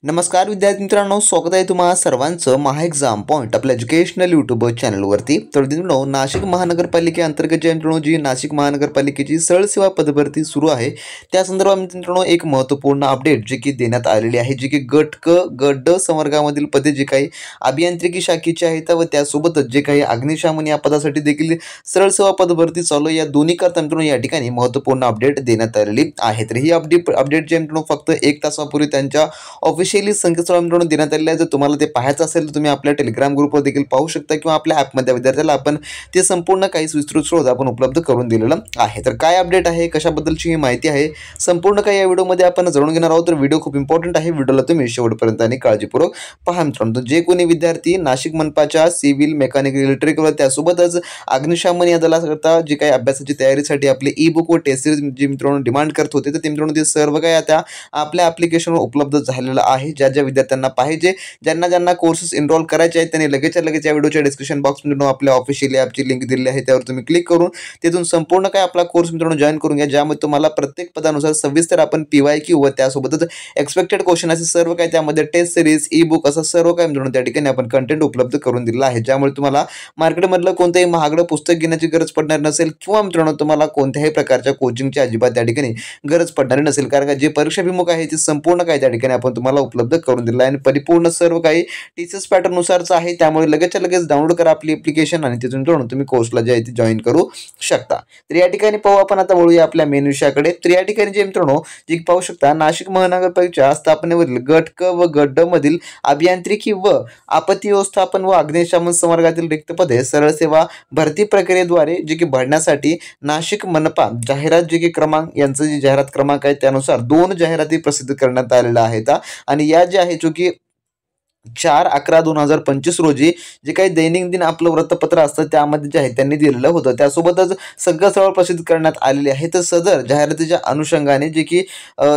नमस्कार विद्यार्थी मित्रांनो, स्वागत आहे तुम्हा सर्वांचं महा एक्झाम पॉईंट आपल्या एज्युकेशनल यूट्यूब चॅनलवरती। तर मित्रांनो, नाशिक महानगरपालिकेअंतर्गत जे मित्रांनो जी नाशिक महानगरपालिकेची सरळ सेवा पदभरती सुरू आहे त्या संदर्भात मित्रांनो एक महत्त्वपूर्ण अपडेट जे की देण्यात आलेली आहे, जे की गट क गट ड संवर्गामधील पदे जे काही अभियांत्रिकी शाखेची आहेत व त्यासोबतच जे काही अग्निशमन या पदासाठी देखील सरळ सेवा पदभरती चालू या दोन्ही करता मित्रांनो या ठिकाणी महत्त्वपूर्ण अपडेट देण्यात आलेली आहे। तर ही अपडेट जे मित्रांनो फक्त 1 तासापूर्वी त्यांच्या ऑफिशियली संकेतस्थळावर मित्रांनो देण्यात आलेले आहे। जर तुम्हाला ते पाहायचं असेल तर तुम्ही आपल्या टेलिग्राम ग्रुपवर देखील पाहू शकता किंवा आपल्या ॲपमध्ये विद्यार्थ्याला आपण ते संपूर्ण काही विस्तृत स्रोत आपण उपलब्ध करून दिलेलं आहे। तर काय अपडेट आहे, कशाबद्दलची ही माहिती आहे, संपूर्ण काही या व्हिडिओमध्ये आपण जाणून घेणार आहोत। तर व्हिडिओ खूप इम्पॉर्टंट आहे, व्हिडिओला तुम्ही शेवटपर्यंत आणि काळजीपूर्वक पहा मित्रांनो। जे कोणी विद्यार्थी नाशिक मनपाच्या सिव्हिल, मेकॅनिकल, इलेक्ट्रिकल त्यासोबतच अग्निशमन या दलाकरता जे काही अभ्यासाची तयारीसाठी आपले ई बुक व टेस्ट सिरीज जे मित्रांनो डिमांड करत होते, तर ते मित्रांनो ते सर्व काही आता आपल्या ॲप्लिकेशनवर उपलब्ध झालेलं आहे। ज्या विद्यार्थ्यांना पाहिजे, ज्यांना कोर्सेस एनरोल करायचे आहेत त्यांनी लगेच या व्हिडिओच्या डिस्क्रिप्शन बॉक्समध्ये आपल्या ऑफिशियल ॲपची लिंक दिलेली आहे, त्यावर तुम्ही क्लिक करून तिथून संपूर्ण काय आपला कोर्स मित्रांनो जॉईन करून घ्या, ज्यामध्ये तुम्हाला प्रत्येक पदानुसार सविस्तर आपण PYQ व त्यासोबतच एक्सपेक्टेड क्वेश्चन असे सर्व काही त्यामध्ये टेस्ट सिरीज, ई बुक असं सर्व काही मित्रांनो त्या ठिकाणी आपण कंटेंट उपलब्ध करून दिलेलं आहे, ज्यामुळे तुम्हाला मार्केटमधलं कोणतेही महागडं पुस्तक घेण्याची गरज पडणार नसेल किंवा मित्रांनो तुम्हाला कोणत्याही प्रकारच्या कोचिंगची अजिबात त्या ठिकाणी गरज पडणार नसेल, कारण का जे परीक्षाभिमुख आहे ते संपूर्ण काही त्या ठिकाणी आपण तुम्हाला उपलब्ध करून दिलं आहे आणि परिपूर्ण सर्व काही टीसीएस पॅटर्न नुसारच आहे। त्यामुळे लगेच डाउनलोड करा आपली ॲप्लिकेशन आणि तिथून जोडून तुम्ही कोर्सला जे आहे ते जॉईन करू शकता। तर या ठिकाणी पाहू आपण आता वळूया आपल्या मेन विषयाकडे। तर या ठिकाणी जे मित्रांनो जे पाहू शकता नाशिक महानगरपालिकेच्या स्थापनेवरील गट क व गट ड मधील अभियांत्रिकी व आपत्ती व्यवस्थापन व अग्निशमन संवर्गातील रिक्त पदे सरळ सेवा भरती प्रक्रियेद्वारे जे की भरण्यासाठी नाशिक मनपा जाहिरात जे की क्रमांक यांचं जे जाहिरात क्रमांक आहे त्यानुसार 2 जाहिराती प्रसिद्ध करण्यात आलेल्या आहेत आणि या जे आहे जो की 4/11/2025 रोजी जे काही दैनंदिन आपलं वृत्तपत्र असतं त्यामध्ये जे आहे त्यांनी दिलेलं होतं, त्यासोबतच संकेतस्थळावर प्रसिद्ध करण्यात आलेले आहे। तर सदर जाहिरातीच्या अनुषंगाने जे की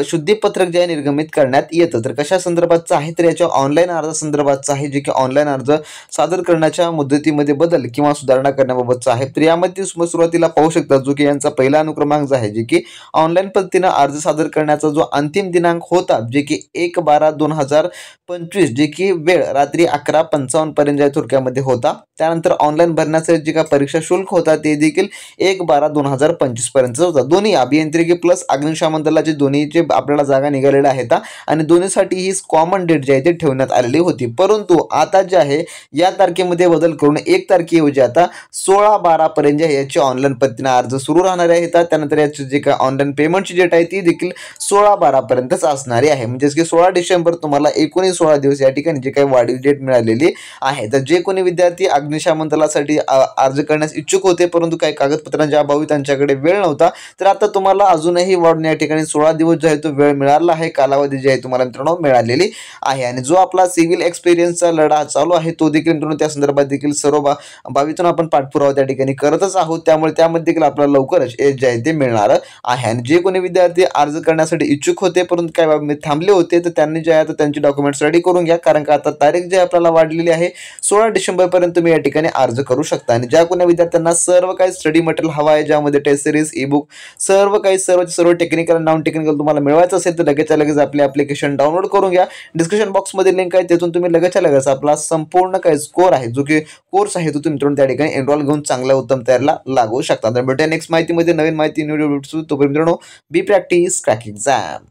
शुद्धीपत्रक जे आहे निर्गमित करण्यात येतं। तर कशा संदर्भातचं आहे, तर याच्या ऑनलाईन अर्जासंदर्भातचं आहे, जे की ऑनलाईन अर्ज सादर करण्याच्या मुदतीमध्ये बदल किंवा सुधारणा करण्याबाबतचं आहे। तर यामध्ये सुरुवातीला पाहू शकता जो की यांचा पहिला अनुक्रमांक जो आहे जे की ऑनलाईन पद्धतीनं अर्ज सादर करण्याचा जो अंतिम दिनांक होता जे की 1/12/2025 जे की वेळ रात्री 11:55 पर्यंत थोडक्यामध्ये होता। त्यानंतर ऑनलाईन भरण्याचे जे का परीक्षा शुल्क होता ते देखील 1/12/2025 पर्यंत होता। दोन्ही अभियांत्रिकी प्लस अग्निशमन दलाचे दोन्हीचे आपल्याला जागा निघालेल्या आहेत आणि दोन्हीसाठी ही कॉमन डेट जी आहे ते ठेवण्यात आलेली होती, परंतु आता जे आहे या तारखेमध्ये बदल करून 1 तारखेऐवजी आता 16/12 पर्यंत याची ऑनलाईन पद्धतीने अर्ज सुरू राहणार आहेत। त्यानंतर याची जे काय ऑनलाईन पेमेंटची डेट आहे ती देखील 16/12 पर्यंतच असणारी आहे, म्हणजे की 16 डिसेंबर तुम्हाला 16 दिवस या ठिकाणी जे काही वाढीव डेट मिळालेली आहे। तर जे कोणी विद्यार्थी अग्निशमन दलासाठी अर्ज करण्यास इच्छुक होते परंतु काही कागदपत्रांच्या अभावी त्यांच्याकडे वेळ नव्हता, तर आता तुम्हाला अजूनही वाढून या ठिकाणी 16 दिवस जो आहे तो वेळ मिळाला आहे, कालावधी जी आहे तुम्हाला मित्रांनो मिळालेली आहे। आणि जो आपला सिव्हिल एक्सपिरियन्सचा लढा चालू आहे तो देखील मित्रांनो त्या संदर्भात देखील सर्व बाबीतून आपण पाठपुरावा त्या ठिकाणी करतच आहोत, त्यामुळे त्यामध्ये देखील आपल्याला लवकरच जे आहे ते मिळणार आहे। आणि जे कोणी विद्यार्थी अर्ज करण्यासाठी इच्छुक होते परंतु काही बाबी थांबले होते तर त्यांनी जे आहे त्यांची डॉक्युमेंट्स रेडी करून घ्या, कारण का आता तारीख जी आपल्याला वाढलेली आहे 16 डिसेंबर पर्यंत तुम्ही या ठिकाणी अर्ज करू शकता। आणि ज्या कोणी विद्यार्थ्यांना सर्व काही स्टडी मटेरियल हवा आहे, ज्यामध्ये टेस्ट सिरीज, ई बुक सर्व टेक्निकल आणि नॉन टेक्निकल तुम्हाला मिळवायचं असेल तर लगेच आपले ॲप्लिकेशन डाउनलोड करून घ्या। डिस्क्रिप्शन बॉक्समध्ये लिंक आहे, तिथून तुम्ही लगेच आपला संपूर्ण काही स्कोर आहे जो की कोर्स आहे तो तुम्ही मित्रांनो त्या ठिकाणी एनरोल घेऊन चांगल्या उत्तम तयारीला लागू शकता। तर भेटूया नेक्स्ट माहितीमध्ये, नवीन माहिती, न्यू व्हिडिओ, तोपर्यंत मित्रांनो बी प्रॅक्टिस क्रॅक एक्झाम।